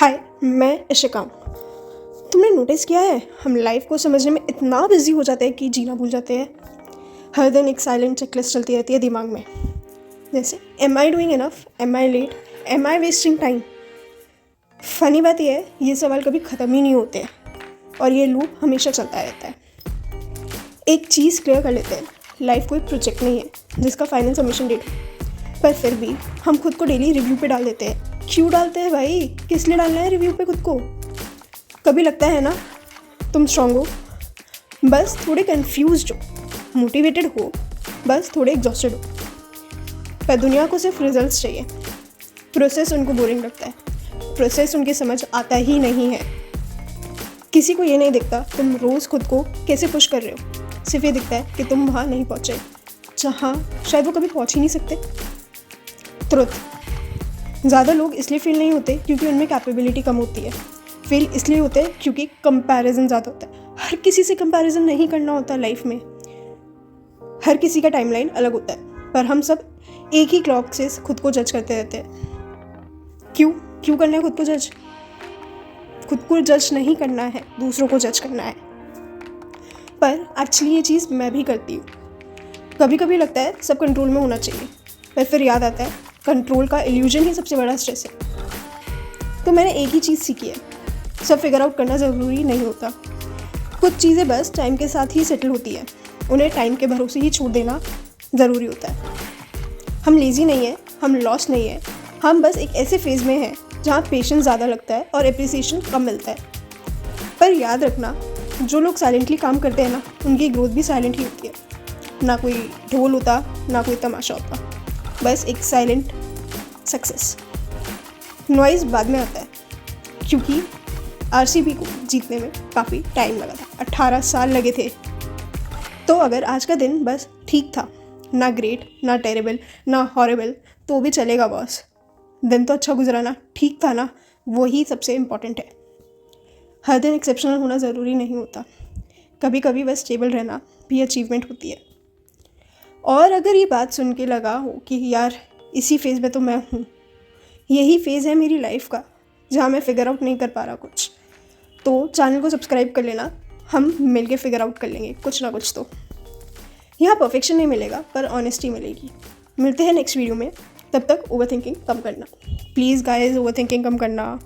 हाय, मैं इशिका। तुमने नोटिस किया है हम लाइफ को समझने में इतना बिजी हो जाते हैं कि जीना भूल जाते हैं। हर दिन एक साइलेंट चेकलिस्ट चलती रहती है दिमाग में, जैसे am I doing enough, am I late, am I wasting time. Funny बात यह है, ये सवाल कभी ख़त्म ही नहीं होते हैं और ये लूप हमेशा चलता रहता है। एक चीज़ क्लियर कर लेते हैं, लाइफ कोई प्रोजेक्ट नहीं है जिसका फाइनल सबमिशन डेट हो, पर फिर भी हम खुद को डेली रिव्यू पे डाल देते हैं। क्यों डालते हैं भाई? किस लिए डालना है रिव्यू पे खुद को? कभी लगता है ना तुम स्ट्रांग हो, बस थोड़े कंफ्यूज्ड हो, मोटिवेटेड हो, बस थोड़े एग्जॉस्टेड हो, पर दुनिया को सिर्फ रिजल्ट्स चाहिए। प्रोसेस उनको बोरिंग लगता है, प्रोसेस उनकी समझ आता ही नहीं है। किसी को ये नहीं दिखता तुम रोज़ खुद को कैसे पुश कर रहे हो, सिर्फ ये दिखता है कि तुम वहाँ नहीं पहुँचे जहाँ शायद वो कभी पहुँच ही नहीं सकते। ट्रुथ, ज़्यादा लोग इसलिए फेल नहीं होते क्योंकि उनमें कैपेबिलिटी कम होती है। फेल इसलिए होते हैं क्योंकि कंपैरिजन ज़्यादा होता है। हर किसी से कंपैरिजन नहीं करना होता लाइफ में। हर किसी का टाइमलाइन अलग होता है, पर हम सब एक ही क्लॉक से खुद को जज करते रहते हैं। क्यों करना है खुद को जज? खुद को जज नहीं करना है, दूसरों को जज करना है। पर एक्चुअली ये चीज़ मैं भी करती हूँ। कभी कभी लगता है सब कंट्रोल में होना चाहिए, पर फिर याद आता है कंट्रोल का इल्यूजन ही सबसे बड़ा स्ट्रेस है। तो मैंने एक ही चीज़ सीखी है, सब फिगर आउट करना ज़रूरी नहीं होता। कुछ चीज़ें बस टाइम के साथ ही सेटल होती है, उन्हें टाइम के भरोसे ही छोड़ देना ज़रूरी होता है। हम लेज़ी नहीं है, हम लॉस्ट नहीं है, हम बस एक ऐसे फेज़ में हैं जहाँ पेशेंस ज़्यादा लगता है और एप्रिसिएशन कम मिलता है। पर याद रखना, जो लोग साइलेंटली काम करते हैं ना, उनकी ग्रोथ भी साइलेंट ही होती है। ना कोई ढोल होता, ना कोई तमाशा होता, बस एक साइलेंट सक्सेस। नॉइज़ बाद में आता है, क्योंकि आरसीबी को जीतने में काफ़ी टाइम लगा था, 18 साल लगे थे। तो अगर आज का दिन बस ठीक था, ना ग्रेट, ना टेरेबल, ना हॉरेबल, तो भी चलेगा बॉस। दिन तो अच्छा गुजरा ना, ठीक था ना, वही सबसे इम्पॉर्टेंट है। हर दिन एक्सेप्शनल होना ज़रूरी नहीं होता, कभी कभी बस स्टेबल रहना भी अचीवमेंट होती है। और अगर ये बात सुन के लगा हो कि यार इसी फेज़ में तो मैं हूँ, यही फेज़ है मेरी लाइफ का जहाँ मैं फिगर आउट नहीं कर पा रहा कुछ, तो चैनल को सब्सक्राइब कर लेना। हम मिलके फिगर आउट कर लेंगे कुछ ना कुछ। तो यहाँ परफेक्शन नहीं मिलेगा, पर ऑनेस्टी मिलेगी। मिलते हैं नेक्स्ट वीडियो में, तब तक ओवर थिंकिंग कम करना। प्लीज़ गाइज, ओवर थिंकिंग कम करना।